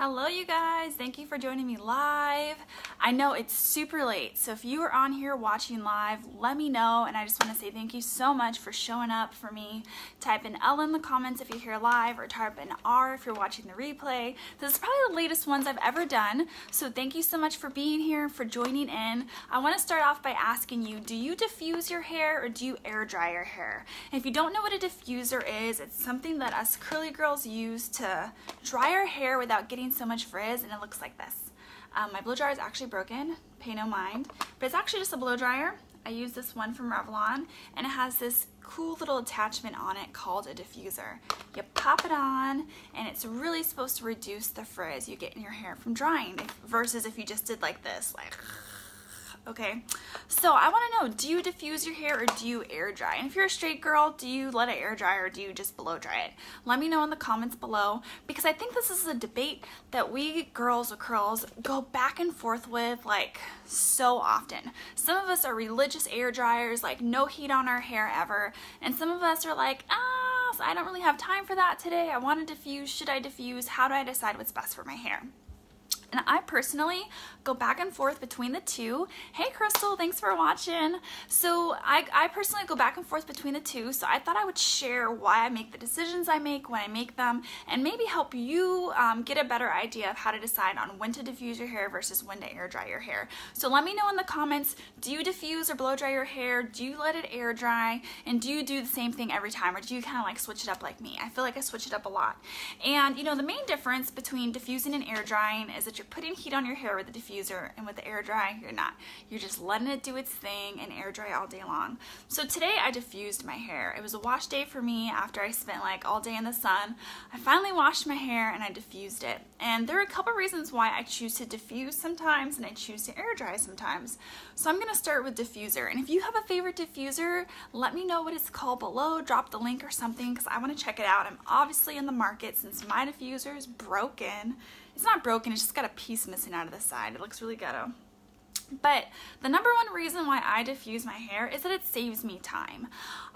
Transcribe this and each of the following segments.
Hello you guys, thank you for joining me live. I know it's super late, so if you are on here watching live, let me know, and I just want to say thank you so much for showing up for me. Type an L in the comments if you're here live, or type an R if you're watching the replay. This is probably the latest ones I've ever done, so thank you so much for being here, for joining in. I want to start off by asking you, do you diffuse your hair or do you air dry your hair? And if you don't know what a diffuser is, it's something that us curly girls use to dry our hair without getting so much frizz, and it looks like this. My blow dryer is actually broken, pay no mind, but it's actually just a blow dryer. I use this one from Revlon, and it has this cool little attachment on it called a diffuser. You pop it on, and it's really supposed to reduce the frizz you get in your hair from drying, versus if you just did like this, like, okay? So I want to know, do you diffuse your hair or do you air dry? And if you're a straight girl, do you let it air dry or do you just blow dry it? Let me know in the comments below, because I think this is a debate that we girls with curls go back and forth with like so often. Some of us are religious air dryers, like no heat on our hair ever, and some of us are like, so I don't really have time for that today. I want to diffuse. Should I diffuse? How do I decide what's best for my hair? And I personally go back and forth between the two. Hey Crystal, thanks for watching. So I personally go back and forth between the two, so I thought I would share why I make the decisions I make when I make them, and maybe help you get a better idea of how to decide on when to diffuse your hair versus when to air dry your hair. So let me know in the comments, do you diffuse or blow dry your hair? Do you let it air dry? And do you do the same thing every time, or do you kind of like switch it up like me? I feel like I switch it up a lot. And you know, the main difference between diffusing and air drying is that you're putting heat on your hair with the diffuser, and with the air dry, you're not. You're just letting it do its thing and air dry all day long. So today I diffused my hair. It was a wash day for me after I spent like all day in the sun. I finally washed my hair and I diffused it. And there are a couple reasons why I choose to diffuse sometimes and I choose to air dry sometimes. So I'm gonna start with diffuser. And if you have a favorite diffuser, let me know what it's called below. Drop the link or something, because I want to check it out. I'm obviously in the market since my diffuser is broken. It's not broken, it's just got a piece missing out of the side. It looks really ghetto. But the number one reason why I diffuse my hair is that it saves me time.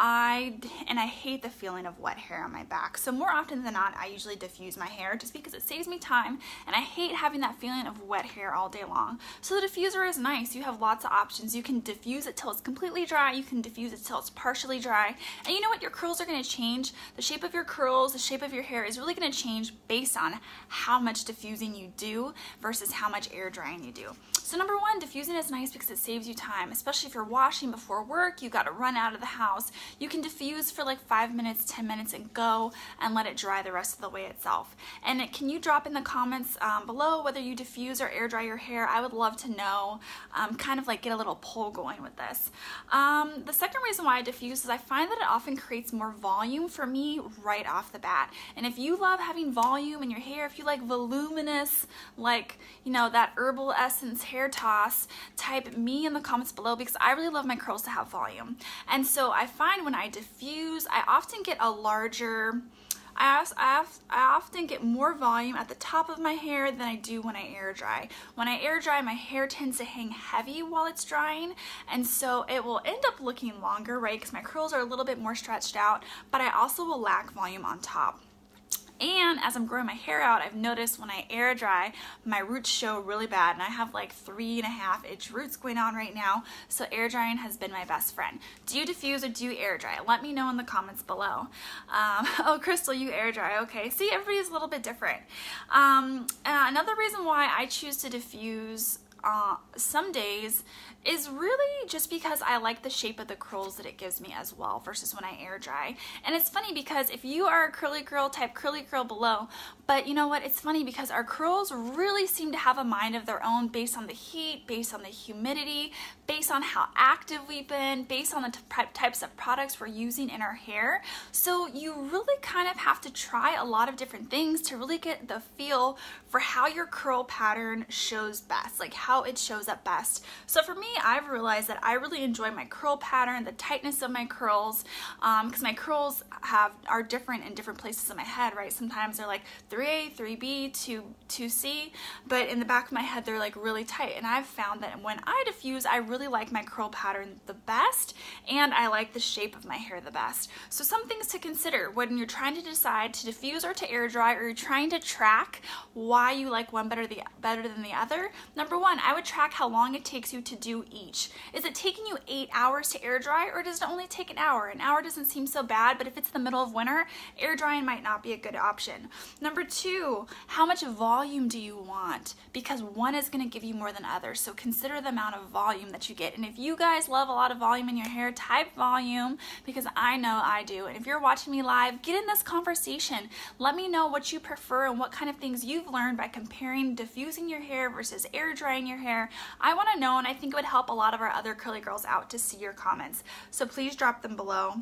I hate the feeling of wet hair on my back. So more often than not, I usually diffuse my hair just because it saves me time, and I hate having that feeling of wet hair all day long. So the diffuser is nice. You have lots of options. You can diffuse it till it's completely dry. You can diffuse it till it's partially dry. And you know what? Your curls are going to change. The shape of your curls, the shape of your hair is really going to change based on how much diffusing you do versus how much air drying you do. So number one, diffusing is nice because it saves you time, especially if you're washing before work, you got to run out of the house. You can diffuse for like 5 minutes, 10 minutes and go, and let it dry the rest of the way itself. And can you drop in the comments below whether you diffuse or air dry your hair? I would love to know, kind of like get a little poll going with this. The second reason why I diffuse is I find that it often creates more volume for me right off the bat. And if you love having volume in your hair, if you like voluminous, like, you know, that herbal essence hair toss, type me in the comments below, because I really love my curls to have volume. And so I find when I diffuse, I often get a larger, I often get more volume at the top of my hair than I do when I air dry. When I air dry, my hair tends to hang heavy while it's drying, and so it will end up looking longer, right? Because my curls are a little bit more stretched out, but I also will lack volume on top. And as I'm growing my hair out, I've noticed when I air dry, my roots show really bad, and I have like 3.5-inch roots going on right now, so air drying has been my best friend. Do you diffuse or do you air dry? Let me know in the comments below. Oh, Crystal, you air dry, okay. See, everybody's a little bit different. Another reason why I choose to diffuse some days is really just because I like the shape of the curls that it gives me as well versus when I air dry. And it's funny because if you are a curly girl, type curly girl below. But you know what, it's funny because our curls really seem to have a mind of their own based on the heat, based on the humidity, based on how active we've been, based on the types of products we're using in our hair. So you really kind of have to try a lot of different things to really get the feel for how your curl pattern shows best, like how it shows up best. So for me, I've realized that I really enjoy my curl pattern, the tightness of my curls, because my curls are different in different places in my head, right? Sometimes they're like 3 3A, 3B, 2C, but in the back of my head they're like really tight, and I've found that when I diffuse, I really like my curl pattern the best, and I like the shape of my hair the best. So some things to consider when you're trying to decide to diffuse or to air dry, or you're trying to track why you like one better than the other. Number one, I would track how long it takes you to do each. Is it taking you 8 hours to air dry, or does it only take an hour? An hour doesn't seem so bad, but if it's the middle of winter, air drying might not be a good option. Number two, how much volume do you want? Because one is going to give you more than others, so consider the amount of volume that you get. And if you guys love a lot of volume in your hair, type volume, because I know I do. And if you're watching me live, get in this conversation. Let me know what you prefer and what kind of things you've learned by comparing diffusing your hair versus air drying your hair. I want to know, and I think it would help a lot of our other curly girls out to see your comments. So please drop them below.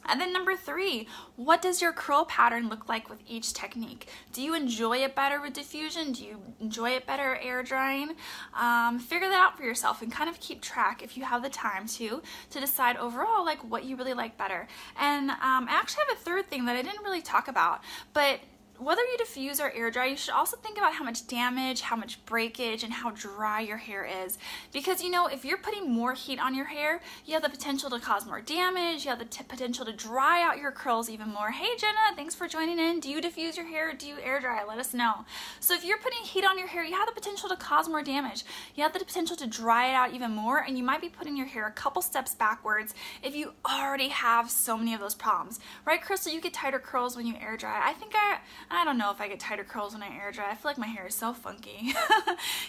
And then number three, what does your curl pattern look like with each technique? Do you enjoy it better with diffusion? Do you enjoy it better air drying? Figure that out for yourself and kind of keep track, if you have the time to decide overall like what you really like better. And I actually have a third thing that I didn't really talk about, but whether you diffuse or air dry, you should also think about how much damage, how much breakage, and how dry your hair is. Because, you know, if you're putting more heat on your hair, you have the potential to cause more damage, you have the potential to dry out your curls even more. Hey Jenna, thanks for joining in. Do you diffuse your hair or do you air dry? Let us know. So if you're putting heat on your hair, you have the potential to cause more damage. You have the potential to dry it out even more, and you might be putting your hair a couple steps backwards if you already have so many of those problems. Right, Crystal? You get tighter curls when you air dry. I don't know if I get tighter curls when I air dry. I feel like my hair is so funky.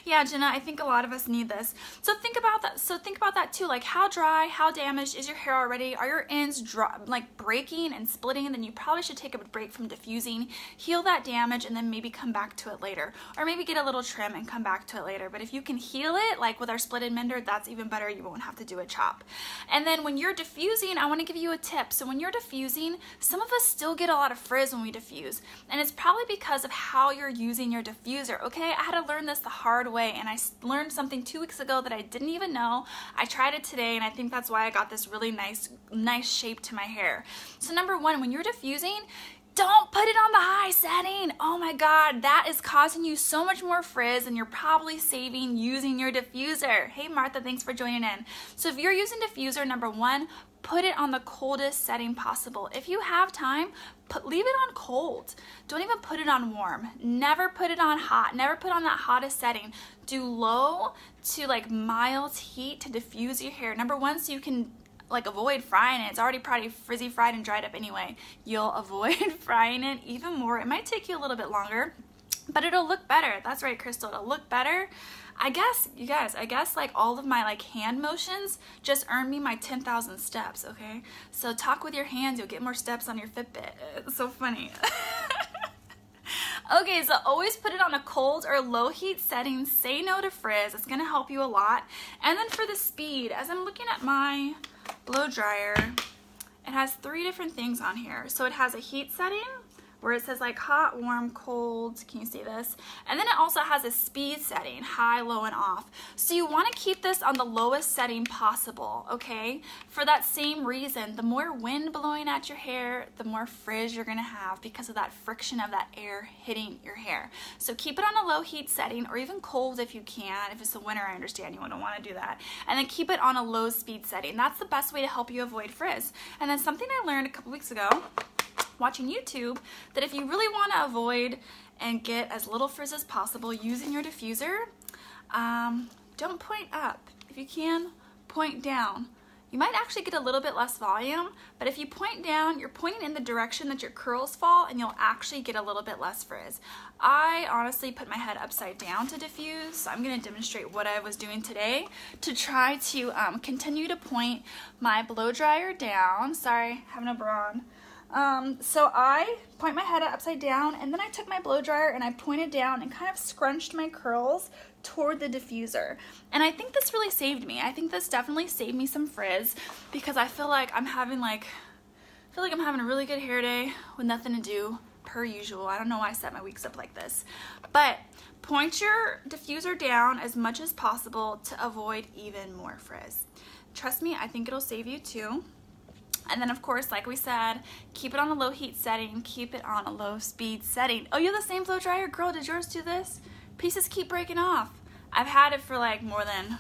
Yeah, Jenna, I think a lot of us need this. So think about that. So think about that too. Like, how dry, how damaged is your hair already? Are your ends dry, like breaking and splitting? And then you probably should take a break from diffusing, heal that damage, and then maybe come back to it later. Or maybe get a little trim and come back to it later. But if you can heal it, like with our split end mender, that's even better. You won't have to do a chop. And then when you're diffusing, I want to give you a tip. So when you're diffusing, some of us still get a lot of frizz when we diffuse. And it's probably because of how you're using your diffuser, okay? I had to learn this the hard way, and I learned something 2 weeks ago that I didn't even know. I tried it today, and I think that's why I got this really nice shape to my hair. So number one, when you're diffusing, don't put it on the high setting. Oh my God, that is causing you so much more frizz, and you're probably saving using your diffuser. Hey Martha, thanks for joining in. So if you're using diffuser, number one, put it on the coldest setting possible. If you have time, leave it on cold. Don't even put it on warm. Never put it on hot. Never put on that hottest setting. Do low to like mild heat to diffuse your hair. Number one, so you can like avoid frying it. It's already probably frizzy fried and dried up anyway. You'll avoid frying it even more. It might take you a little bit longer, but it'll look better. That's right, Crystal. It'll look better. I guess, you guys, like all of my like hand motions just earned me my 10,000 steps, okay? So talk with your hands, you'll get more steps on your Fitbit. It's so funny. Okay, so always put it on a cold or low heat setting. Say no to frizz. It's gonna help you a lot. And then for the speed, as I'm looking at my blow dryer, it has 3 different things on here. So it has a heat setting where it says like hot, warm, cold. Can you see this? And then it also has a speed setting, high, low, and off. So you want to keep this on the lowest setting possible, okay? For that same reason, the more wind blowing at your hair, the more frizz you're gonna have because of that friction of that air hitting your hair. So keep it on a low heat setting, or even cold if you can. If it's the winter, I understand you wouldn't want to do that. And then keep it on a low speed setting. That's the best way to help you avoid frizz. And then something I learned a couple weeks ago watching YouTube, that if you really want to avoid and get as little frizz as possible using your diffuser, don't point up. If you can, point down. You might actually get a little bit less volume, but if you point down, you're pointing in the direction that your curls fall, and you'll actually get a little bit less frizz. I honestly put my head upside down to diffuse, so I'm going to demonstrate what I was doing today to try to continue to point my blow dryer down. Sorry, I have no bra on. So I point my head upside down, and then I took my blow dryer and I pointed down and kind of scrunched my curls toward the diffuser. And I think this really saved me. I think this definitely saved me some frizz, because I feel like I'm having a really good hair day with nothing to do per usual. I don't know why I set my weeks up like this. But point your diffuser down as much as possible to avoid even more frizz. Trust me, I think it'll save you too. And then of course, like we said, keep it on a low heat setting, keep it on a low speed setting. Oh, you have the same blow dryer? Girl, did yours do this? Pieces keep breaking off. I've had it for like more than,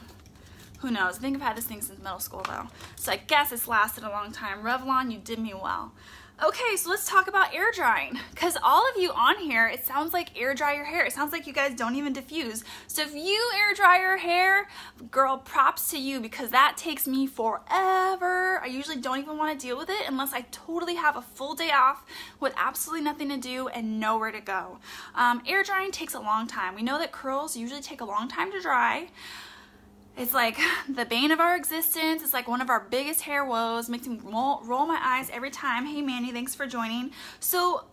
who knows? I think I've had this thing since middle school though. So I guess it's lasted a long time. Revlon, you did me well. Okay, so let's talk about air drying, because all of you on here, it sounds like air dry your hair. It sounds like you guys don't even diffuse. So if you air dry your hair, girl, props to you, because that takes me forever. I usually don't even want to deal with it unless I totally have a full day off with absolutely nothing to do and nowhere to go. Air drying takes a long time. We know that curls usually take a long time to dry. It's like the bane of our existence. It's like one of our biggest hair woes. Makes me roll my eyes every time. Hey Manny, thanks for joining. So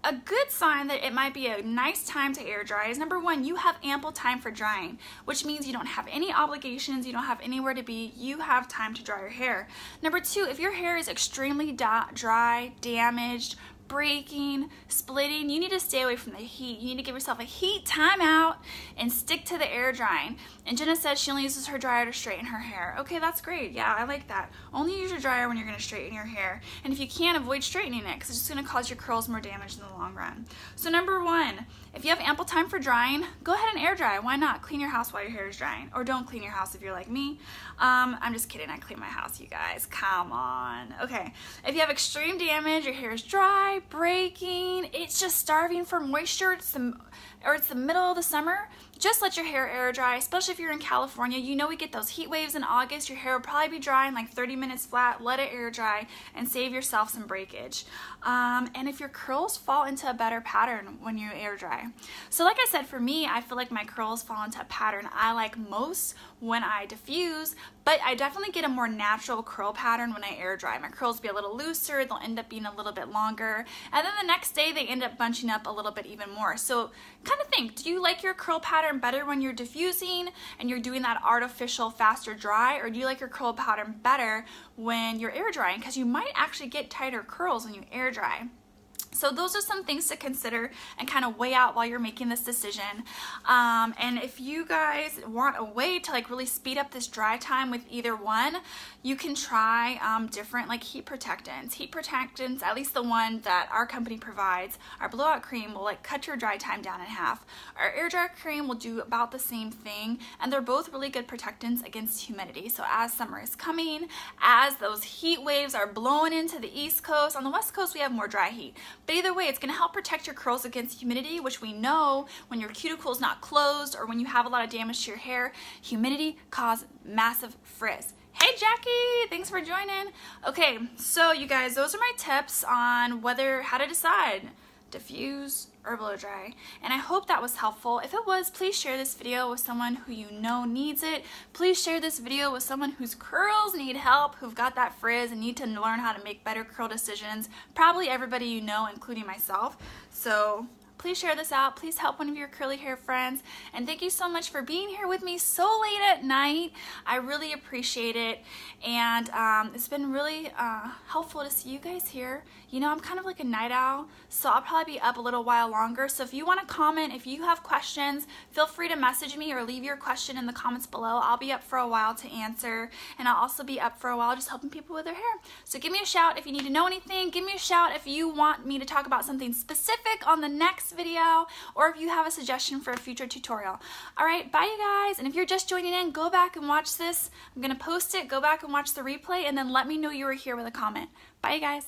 a good sign that it might be a nice time to air dry is number one, you have ample time for drying, which means you don't have any obligations, you don't have anywhere to be, you have time to dry your hair. Number two, if your hair is extremely dry, damaged, breaking, splitting, you need to stay away from the heat. You need to give yourself a heat timeout and stick to the air drying. And Jenna says she only uses her dryer to straighten her hair. Okay, that's great. Yeah, I like that. Only use your dryer when you're gonna straighten your hair. And if you can, avoid straightening it, because it's just gonna cause your curls more damage in the long run. So number one, if you have ample time for drying, go ahead and air dry. Why not? Clean your house while your hair is drying. Or don't clean your house if you're like me. I'm just kidding, I clean my house, you guys. Come on. Okay, if you have extreme damage, your hair is dry, breaking, it's just starving for moisture, it's the middle of the summer, just let your hair air dry, especially if you're in California. You know we get those heat waves in August. Your hair will probably be dry in like 30 minutes flat. Let it air dry and save yourself some breakage. And if your curls fall into a better pattern when you air dry. So like I said, for me, I feel like my curls fall into a pattern I like most when I diffuse, but I definitely get a more natural curl pattern when I air dry. My curls will be a little looser, they'll end up being a little bit longer, and then the next day they end up bunching up a little bit even more. So kind of think, do you like your curl pattern better when you're diffusing and you're doing that artificial faster dry, or do you like your curl pattern better when you're air drying? Because you might actually get tighter curls when you air dry. So those are some things to consider and kind of weigh out while you're making this decision. And if you guys want a way to like really speed up this dry time with either one, you can try different like heat protectants. Heat protectants, at least the one that our company provides, our blowout cream will like cut your dry time down in half. Our air dry cream will do about the same thing, and they're both really good protectants against humidity. So as summer is coming, as those heat waves are blowing into the East Coast, on the West Coast we have more dry heat. But either way, it's going to help protect your curls against humidity, which we know when your cuticle is not closed or when you have a lot of damage to your hair, humidity causes massive frizz. Hey Jackie, thanks for joining. Okay, so you guys, those are my tips on how to decide, diffuse or blow dry, and I hope that was helpful. If it was, please share this video with someone who you know needs it. Please share this video with someone whose curls need help, who've got that frizz and need to learn how to make better curl decisions. Probably everybody you know, including myself. So please share this out. Please help one of your curly hair friends. And thank you so much for being here with me so late at night. I really appreciate it. And it's been really helpful to see you guys here. You know, I'm kind of like a night owl, so I'll probably be up a little while longer. So if you want to comment, if you have questions, feel free to message me or leave your question in the comments below. I'll be up for a while to answer, and I'll also be up for a while just helping people with their hair. So give me a shout if you need to know anything. Give me a shout if you want me to talk about something specific on the next video, or if you have a suggestion for a future tutorial. All right, bye you guys. And if you're just joining in, go back and watch this. I'm gonna post it, go back and watch the replay, and then let me know you were here with a comment. Bye you guys.